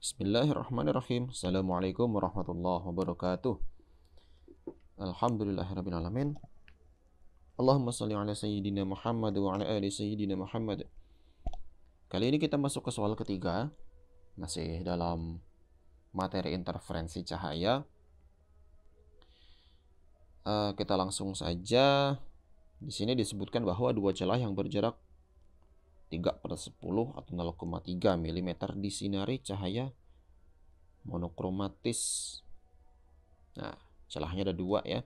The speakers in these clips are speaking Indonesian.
Bismillahirrahmanirrahim. Assalamualaikum warahmatullahi wabarakatuh. Alhamdulillahirrabbilalamin. Allahumma salli ala sayyidina Muhammad wa ala ali sayyidina Muhammad. Kali ini kita masuk ke soal ketiga, masih dalam materi interferensi cahaya. Kita langsung saja. Di sini disebutkan bahwa dua celah yang berjarak 3/10 atau 0,3 mm disinari cahaya monokromatis. Nah, celahnya ada dua ya.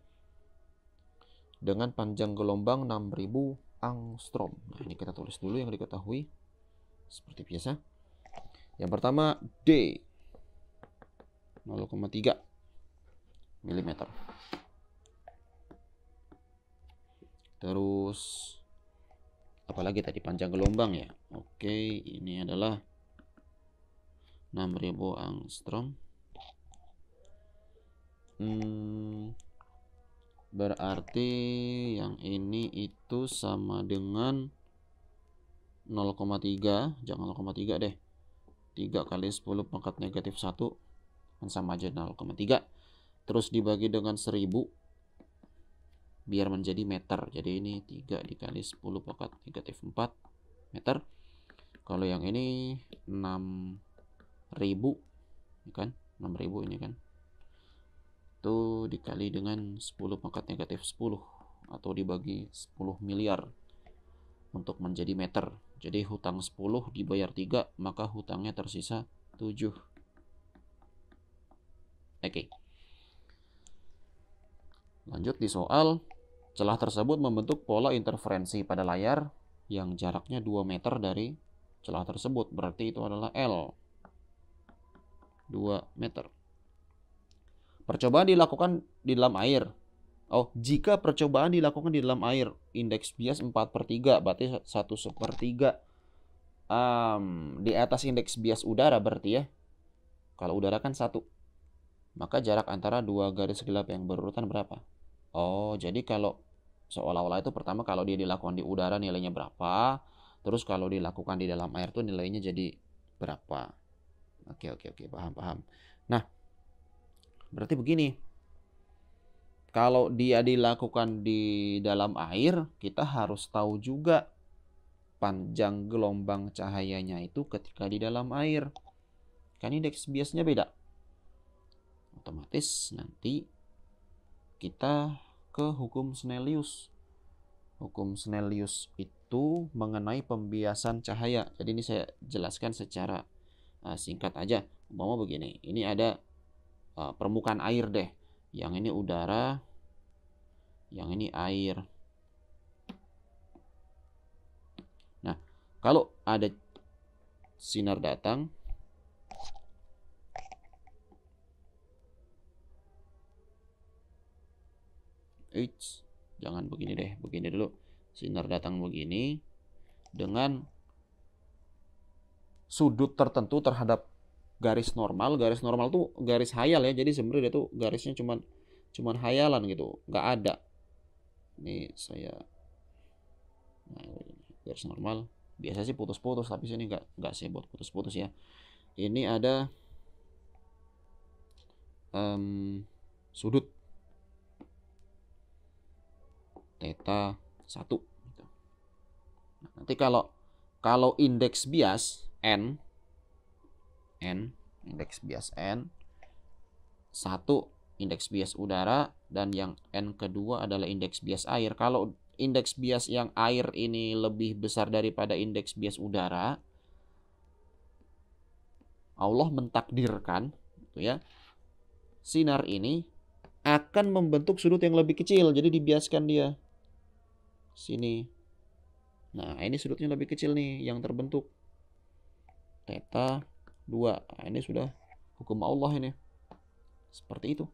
Dengan panjang gelombang 6000 angstrom. Nah, ini kita tulis dulu yang diketahui. Seperti biasa. Yang pertama D 0,3 mm. Terus apalagi tadi panjang gelombang ya. Oke, ini adalah 6000 angstrom. Berarti yang ini itu sama dengan 0,3. Jangan 0,3 deh. 3 kali 10 pangkat negatif 1 kan sama aja 0,3. Terus dibagi dengan 1000 biar menjadi meter. Jadi ini 3 dikali 10 pangkat negatif 4 meter. Kalau yang ini 6000 kan? 6000 ini kan. Itu dikali dengan 10 pangkat negatif 10 atau dibagi 10 miliar untuk menjadi meter. Jadi hutang 10 dibayar 3, maka hutangnya tersisa 7. Oke. Lanjut di soal. Celah tersebut membentuk pola interferensi pada layar yang jaraknya 2 meter dari celah tersebut. Berarti itu adalah L. 2 meter. Percobaan dilakukan di dalam air. Jika percobaan dilakukan di dalam air, indeks bias 4/3, berarti 1/3. Di atas indeks bias udara berarti ya. Kalau udara kan 1. Maka jarak antara dua garis gelap yang berurutan berapa? Jadi kalau seolah-olah itu pertama kalau dia dilakukan di udara nilainya berapa, terus kalau dilakukan di dalam air tuh nilainya jadi berapa. Oke, paham. Nah, berarti begini. Kalau dia dilakukan di dalam air, kita harus tahu juga panjang gelombang cahayanya itu ketika di dalam air. Kan indeks biasnya beda. Otomatis nanti kita ke hukum Snellius. Hukum Snellius itu mengenai pembiasan cahaya. Jadi ini saya jelaskan secara singkat aja. Umpama begini, ini ada permukaan air deh. Yang ini udara, yang ini air. Nah, kalau ada sinar datang, jangan begini deh, begini dulu. Sinar datang begini dengan sudut tertentu terhadap garis normal. Garis normal tuh garis hayal ya. Jadi sebenarnya dia tuh garisnya cuman hayalan gitu, nggak ada. Ini saya garis normal. Biasa sih putus-putus, tapi sini nggak sih buat putus-putus ya. Ini ada sudut theta 1 gitu. Nah, nanti kalau indeks bias N indeks bias N 1 indeks bias udara dan yang N kedua adalah indeks bias air. Kalau indeks bias yang air ini lebih besar daripada indeks bias udara, Allah mentakdirkan gitu ya, sinar ini akan membentuk sudut yang lebih kecil. Jadi dibiaskan dia sini. Nah, ini sudutnya lebih kecil nih yang terbentuk. Theta 2. Nah, ini sudah hukum Allah ini. Seperti itu.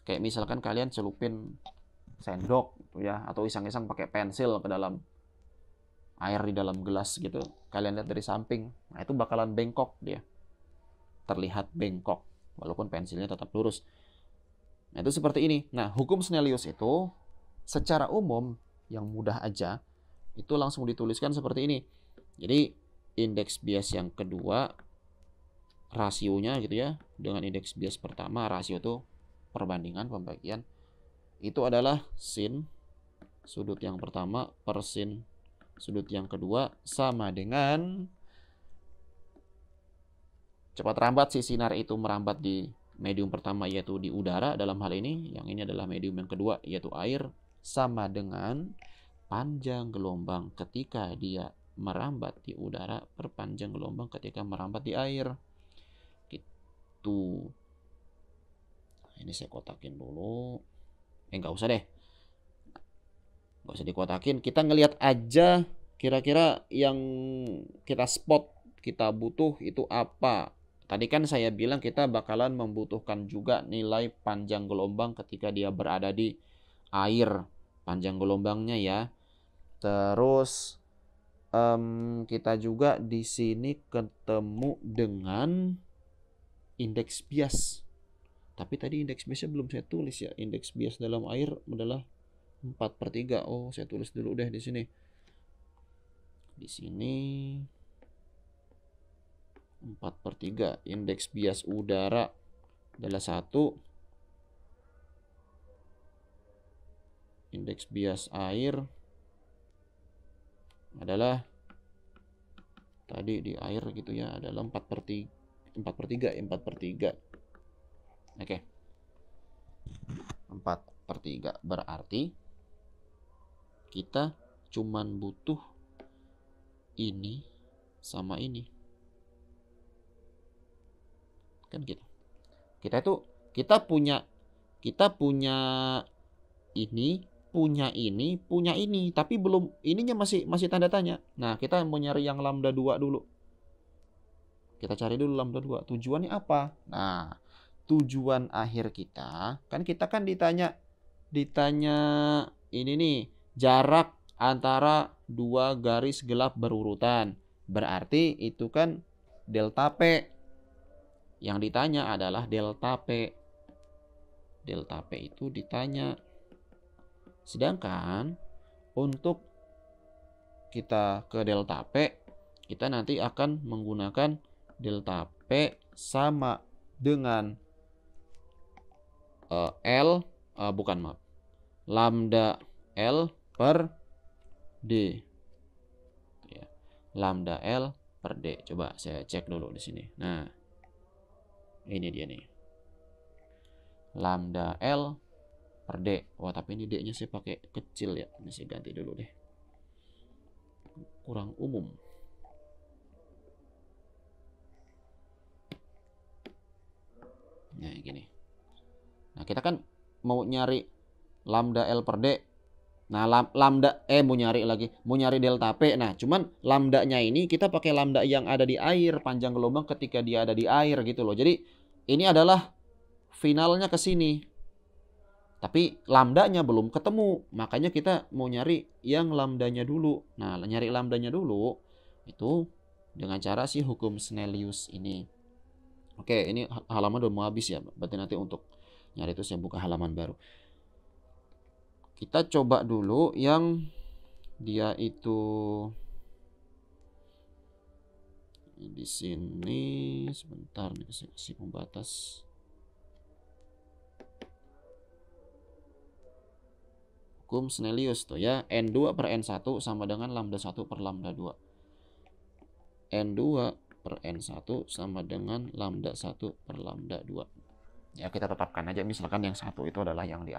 Kayak misalkan kalian celupin sendok gitu ya, atau iseng-iseng pakai pensil ke dalam air di dalam gelas gitu. Kalian lihat dari samping. Nah, itu bakalan bengkok dia. Terlihat bengkok walaupun pensilnya tetap lurus. Nah, itu seperti ini. Nah, hukum Snellius itu secara umum yang mudah aja itu langsung dituliskan seperti ini. Jadi indeks bias yang kedua rasionya gitu ya, dengan indeks bias pertama, rasio itu perbandingan pembagian, itu adalah sin sudut yang pertama per sin sudut yang kedua sama dengan cepat rambat si sinar itu merambat di medium pertama yaitu di udara dalam hal ini, yang ini adalah medium yang kedua yaitu air, sama dengan panjang gelombang ketika dia merambat di udara per panjang gelombang ketika merambat di air. Gitu. Ini saya kotakin dulu. Nggak usah deh. Nggak usah dikotakin. Kita ngelihat aja kira-kira yang kita spot, kita butuh itu apa. Tadi kan saya bilang kita bakalan membutuhkan juga nilai panjang gelombang ketika dia berada di air. Panjang gelombangnya ya. Terus kita juga di sini ketemu dengan indeks bias. Tapi tadi indeks biasnya belum saya tulis ya. Indeks bias dalam air adalah 4/3. Oh, saya tulis dulu deh di sini. Di sini 4/3. Indeks bias udara adalah 1. Indeks bias air adalah tadi di air gitu ya, adalah 4/3. 4/3. Oke. 4/3 berarti kita cuman butuh ini sama ini. Kan gitu. Kita punya ini, punya ini, tapi belum, ininya masih tanda tanya. Nah, kita mau nyari yang lambda 2 dulu. Kita cari dulu lambda 2. Tujuannya apa? Nah, tujuan akhir kita kan ditanya ini nih, jarak antara dua garis gelap berurutan. Berarti itu kan delta P. Yang ditanya adalah delta P. Delta P itu ditanya. Sedangkan untuk kita ke delta P, kita nanti akan menggunakan delta P sama dengan lambda L per D. Ya, lambda L per D. Coba saya cek dulu di sini. Nah, ini dia nih. Lambda L per D. Wah, tapi ini D-nya saya pakai kecil ya. Ini saya ganti dulu deh. Kurang umum. Nah, gini. Nah, kita kan mau nyari lambda L per D. Nah, mau nyari delta P. Nah, cuman lambdanya ini kita pakai lambda yang ada di air, panjang gelombang ketika dia ada di air gitu loh. Jadi, ini adalah finalnya ke sini. Tapi lambdanya belum ketemu, makanya kita mau nyari yang lambdanya dulu. Nah, nyari lambdanya dulu itu dengan cara si hukum Snellius ini. Oke, ini halaman udah mau habis ya. Berarti nanti untuk nyari itu saya buka halaman baru. Kita coba dulu yang dia itu di sini. Sebentar nih, saya kasih pembatas. Hukum Snellius tuh ya, N2 per N1 sama dengan lambda 1 per lambda 2. N2 per N1 sama dengan lambda 1 per lambda 2. Ya, kita tetapkan aja misalkan yang satu itu adalah yang di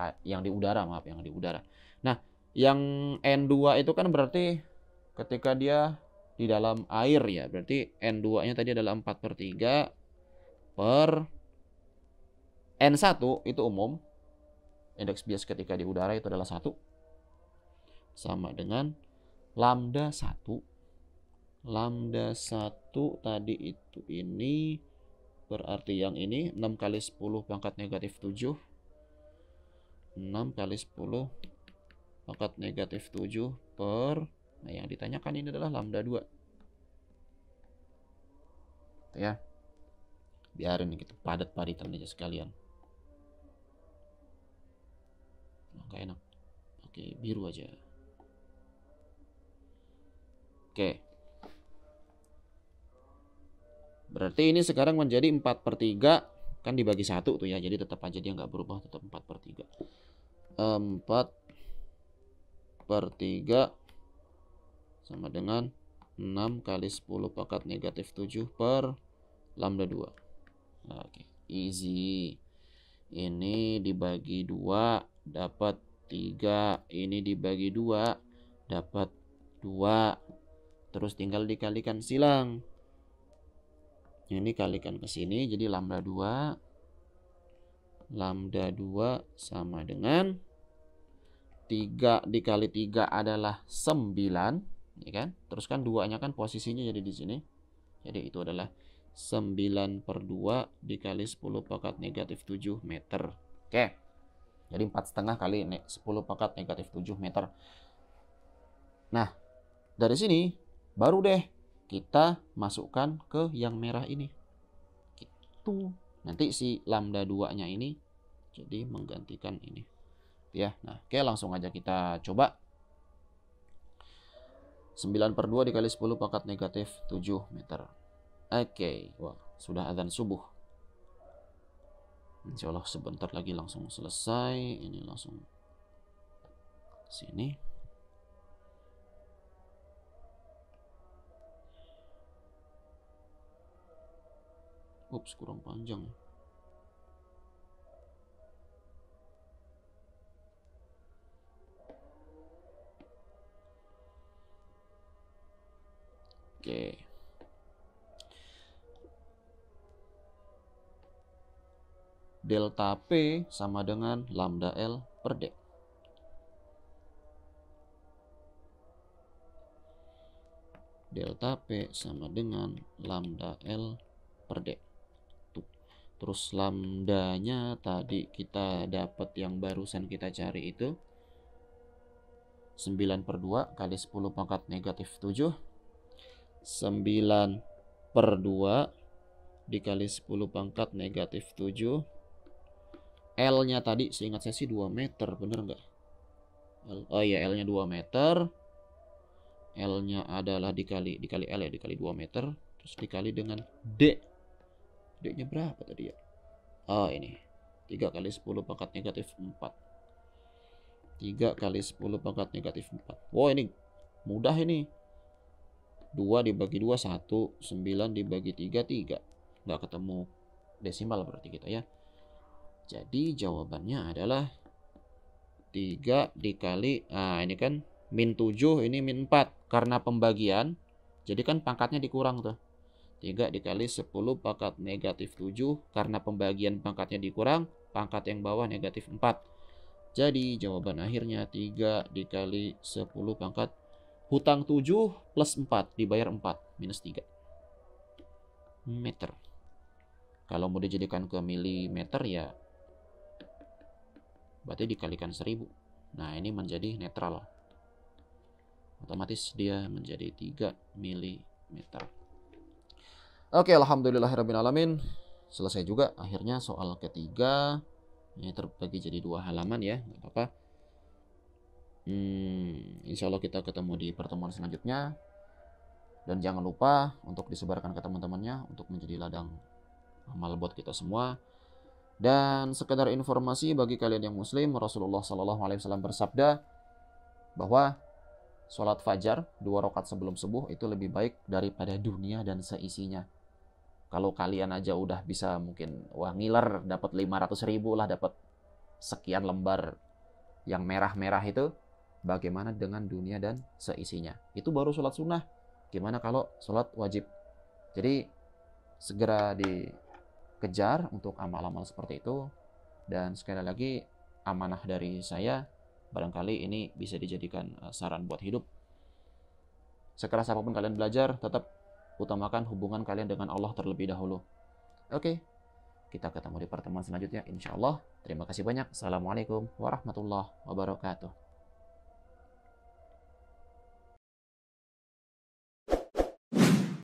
udara, yang di udara. Nah, yang N2 itu kan berarti ketika dia di dalam air ya, berarti N2-nya tadi adalah 4/3 per N1 itu umum. Indeks bias ketika di udara itu adalah 1. Sama dengan lambda 1. Lambda 1 tadi itu ini berarti yang ini 6 kali 10 pangkat negatif 7. 6 kali 10 pangkat negatif 7 per, nah yang ditanyakan ini adalah lambda 2. Ya. Biarin gitu, padat-padatan aja sekalian. Nggak enak. Oke, biru aja. Oke. Berarti ini sekarang menjadi 4/3. Kan dibagi 1 tuh ya. Jadi tetap aja dia nggak berubah. Tetap 4/3. 4/3 sama dengan 6 kali 10 pangkat negatif 7 per lambda 2. Oke, easy. Ini dibagi 2 dapat 3. Ini dibagi 2 dapat 2. Terus tinggal dikalikan silang. Ini kalikan ke sini jadi lambda 2. Lambda 2 sama dengan 3 dikali 3 adalah 9, ya kan? Terus kan 2-nya kan posisinya jadi di sini. Jadi itu adalah 9/2 dikali 10 pangkat negatif 7 meter. Oke. Jadi 4,5 kali 10 pangkat negatif 7 meter. Nah, dari sini baru deh kita masukkan ke yang merah ini. Gitu. Nanti si lambda 2-nya ini jadi menggantikan ini. Ya, nah, oke, langsung aja kita coba. 9/2 dikali 10 pangkat negatif 7 meter. Oke, wah, sudah adzan subuh. Insya Allah sebentar lagi langsung selesai. Ini langsung sini. Ups, kurang panjang ya. Oke. Delta P sama dengan lambda L per D. Delta P sama dengan lambda L per D. Terus lambdanya tadi kita dapat yang barusan kita cari itu 9/2 kali 10 pangkat negatif 7. 9/2 dikali 10 pangkat negatif 7. L-nya tadi seingat saya sih 2 meter, bener nggak? Oh iya, L-nya 2 meter. L-nya adalah dikali L ya, dikali 2 meter. Terus dikali dengan D. D-nya berapa tadi ya? Oh ini 3 kali 10 pangkat negatif 4. 3 kali 10 pangkat negatif 4. Wow, ini mudah ini. 2 dibagi 2 1. 9 dibagi 3 3. Nggak ketemu desimal berarti kita ya. Jadi jawabannya adalah 3 dikali, nah ini kan min 7, ini min 4. Karena pembagian, jadi kan pangkatnya dikurang tuh. 3 dikali 10 pangkat negatif 7. Karena pembagian pangkatnya dikurang, pangkat yang bawah negatif 4. Jadi jawaban akhirnya 3 dikali 10 pangkat hutang 7 plus 4 dibayar 4 minus 3 meter. Kalau mau dijadikan ke milimeter ya berarti dikalikan 1000. Nah ini menjadi netral. Otomatis dia menjadi 3 milimeter. Oke, alhamdulillahirrabbilalamin. Selesai juga akhirnya soal ketiga. Ini terbagi jadi 2 halaman ya, nggak apa-apa. Insya Allah kita ketemu di pertemuan selanjutnya. Dan jangan lupa untuk disebarkan ke teman-temannya untuk menjadi ladang amal buat kita semua. Dan sekedar informasi bagi kalian yang muslim, Rasulullah SAW bersabda bahwa sholat fajar 2 rakaat sebelum subuh itu lebih baik daripada dunia dan seisinya. Kalau kalian aja udah bisa mungkin wah ngiler dapat 500.000 lah, dapat sekian lembar yang merah-merah itu, bagaimana dengan dunia dan seisinya? Itu baru sholat sunnah. Gimana kalau sholat wajib? Jadi segera dikejar untuk amal-amal seperti itu. Dan sekali lagi amanah dari saya, barangkali ini bisa dijadikan saran buat hidup. Sekeras apapun kalian belajar, tetap utamakan hubungan kalian dengan Allah terlebih dahulu. Oke, kita ketemu di pertemuan selanjutnya insya Allah. Terima kasih banyak. Assalamualaikum warahmatullahi wabarakatuh.